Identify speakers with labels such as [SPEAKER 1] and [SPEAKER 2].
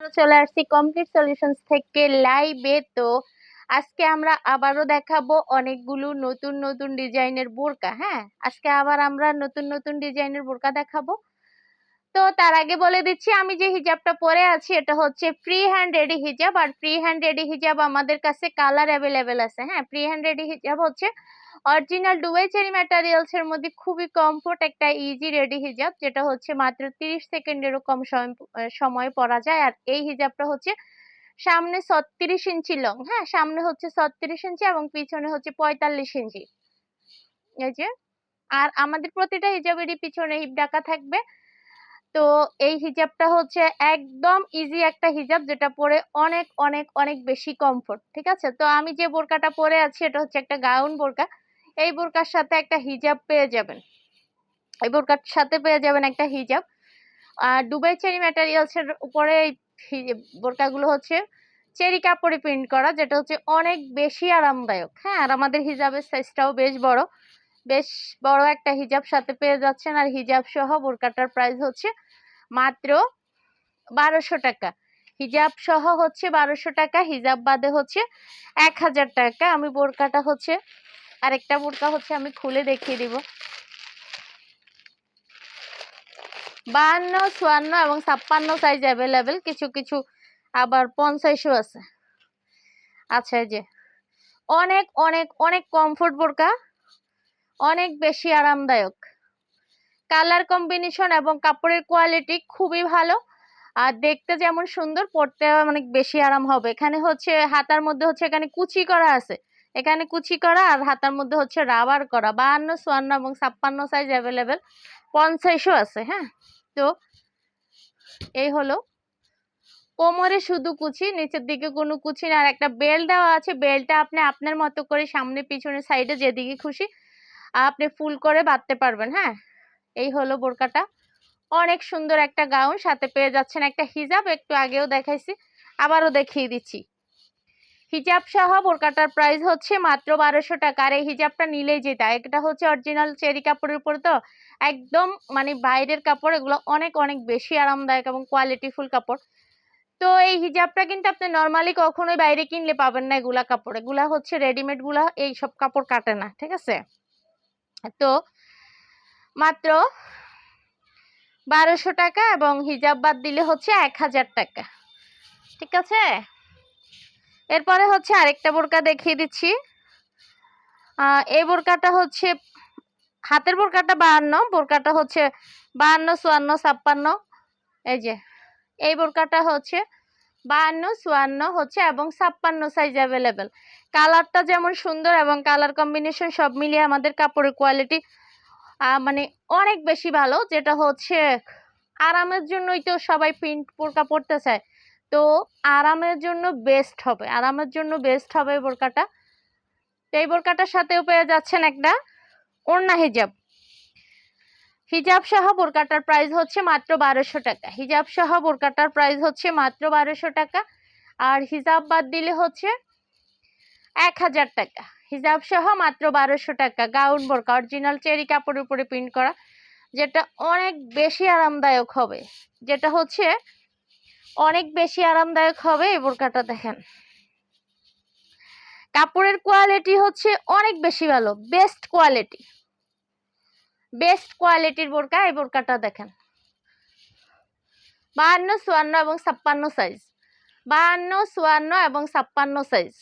[SPEAKER 1] আবারও চলে আসছি কমপ্লিট সলিউশনস থেকে লাইভে। তো আজকে আমরা আবারও দেখাবো অনেকগুলো নতুন নতুন ডিজাইনের বোরকা। হ্যাঁ, আজকে আবার আমরা নতুন নতুন ডিজাইনের বোরকা দেখাবো। তো তার আগে বলে দিচ্ছি, আমি যে হিজাবটা পরে আছি এটা হচ্ছে ফ্রি হ্যান্ড রেডি হিজাব। আর ফ্রি হ্যান্ড রেডি হিজাব আমাদের কাছে কালার অ্যাভেলেবেল আছে। হ্যাঁ, ফ্রি হ্যান্ড রেডি হিজাব হচ্ছে অরিজিনাল দুবাই চেরি ম্যাটেরিয়ালস এর মধ্যে খুবই কমফোর্ট একটা ইজি রেডি হিজাব, যেটা হচ্ছে মাত্র 30 সেকেন্ডেরও কম সময় পরা যায়। আর এই হিজাবটা হচ্ছে সামনে 36 ইঞ্চি লং। হ্যাঁ, সামনে হচ্ছে 36 ইঞ্চি এবং পিছনে হচ্ছে 45 ইঞ্চি। এই যে, আর আমাদের প্রতিটা হিজাবেরই পিছনে হিপ ঢাকা থাকবে। তো এই হিজাবটা হচ্ছে একদম ইজি একটা হিজাব, যেটা পরে অনেক অনেক অনেক বেশি কমফোর্ট। ঠিক আছে, তো আমি যে বোরকাটা পরে আছি এটা হচ্ছে একটা গাউন বোরকা। এই বোরকার সাথে একটা হিজাব পেয়ে যাবেন, এই বোরকার সাথে পেয়ে যাবেন একটা হিজাব। আর দুবাই চেরি ম্যাটেরিয়ালস এর উপরে এই বোরকাগুলো হচ্ছে চেরি কাপড়ে প্রিন্ট করা, যেটা হচ্ছে অনেক বেশি আরামদায়ক। হ্যাঁ, আর আমাদের হিজাবের সাইজটাও বেশ বড় একটা হিজাব সাথে পেয়ে যাচ্ছেন। আর হিজাব সহ বোরকাটার প্রাইস হচ্ছে মাত্র 1200 টাকা। হিজাব সহ হচ্ছে 1200 টাকা, হিজাব বাদে হচ্ছে 1000 টাকা। আমি বোরকাটা হচ্ছে আরেকটা বোরকা হচ্ছে আমি খুলে দেখিয়ে দিব। 52, 54 এবং 56 সাইজ অ্যাভেলেবেল, কিছু কিছু আবার 50ও আছে। আচ্ছা, এই যে অনেক অনেক অনেক কমফোর্ট বোরকা, অনেক বেশি আরামদায়ক। কালার কম্বিনেশন এবং কাপড়ের কোয়ালিটি খুবই ভালো। আর দেখতে যেমন সুন্দর, পরতে অনেক বেশি আরাম হবে। এখানে হচ্ছে হাতার মধ্যে হচ্ছে এখানে কুচি করা আছে, এখানে কুচি করা, আর হাতার মধ্যে হচ্ছে রাবার করা। 52, 54 এবং 56 সাইজ অ্যাভেলেবেল, 50ও আছে। হ্যাঁ, তো এই হলো কোমরে শুধু কুচি, নিচের দিকে কোনো কুচি না। আর একটা বেল্ট দেওয়া আছে, বেল্টটা আপনি আপনার মতো করে সামনে পিছনে সাইডে যেদিকে খুশি আপনি ফুল করে বাঁধতে পারবেন। হ্যাঁ, এই হলো বোরকাটা। অনেক সুন্দর একটা গাউন, সাথে পেয়ে যাচ্ছেন একটা হিজাব। একটু আগেও দেখাইছি, আবারও দেখিয়ে দিচ্ছি। হিজাব সহ বোরকাটার প্রাইস হচ্ছে মাত্র 1200 টাকা। আর এই হিজাবটা নিলেই যেটা, এটা হচ্ছে অরিজিনাল চেরি কাপড়ের উপর, তো একদম মানে বাইরের কাপড়, এগুলো অনেক অনেক বেশি আরামদায়ক এবং কোয়ালিটিফুল কাপড়। তো এই হিজাবটা কিন্তু আপনি নর্মালি কখনোই বাইরে কিনলে পাবেন না। এগুলা কাপড়, এগুলা হচ্ছে রেডিমেড গুলা, এই সব কাপড় কাটে না। ঠিক আছে, তো মাত্র 1200 টাকা এবং হিজাব বাদ দিলে হচ্ছে 1000 টাকা। ঠিক আছে, এরপরে হচ্ছে আরেকটা বোরকা দেখিয়ে দিচ্ছি। এই বোরকাটা হচ্ছে হাতের বোরকাটা 52, বোরকাটা হচ্ছে 52, 54, 56। এই যে এই বোরকাটা হচ্ছে 52, 54 হচ্ছে এবং 56 সাইজ অ্যাভেলেবেল। কালারটা যেমন সুন্দর এবং কালার কম্বিনেশন সব মিলিয়ে আমাদের কাপড়ের কোয়ালিটি মানে অনেক বেশি ভালো, যেটা হচ্ছে আরামের জন্যই তো সবাই প্রিন্ট বোরকা পরতে চায়। তো আরামের জন্য বেস্ট হবে, আরামের জন্য বেস্ট হবে এই বোরকাটা। তো এই বোরকাটার সাথেও পেয়ে যাচ্ছেন একটা ওড়না হিজাব। হিজাব সহ বোরকাটার প্রাইস হচ্ছে মাত্র 1200 টাকা। হিজাব সহ বোরকাটার প্রাইস হচ্ছে মাত্র 1200 টাকা। আর হিজাব বাদ দিলে হচ্ছে 1000 টাকা। হিজাব সহ মাত্র 1200 টাকা। গাউন বোরকা অরিজিনাল চেরি কাপড়ের উপরে প্রিন্ট করা, যেটা অনেক বেশি আরামদায়ক হবে, যেটা হচ্ছে অনেক বেশি আরামদায়ক হবে। এই বোরকাটা দেখেন, কাপড়ের কোয়ালিটি হচ্ছে অনেক বেশি ভালো, বেস্ট কোয়ালিটির বোরকা। এই বোরকাটা দেখেন, 52, 54 এবং 56 সাইজ, 52, 54 এবং 56 সাইজ।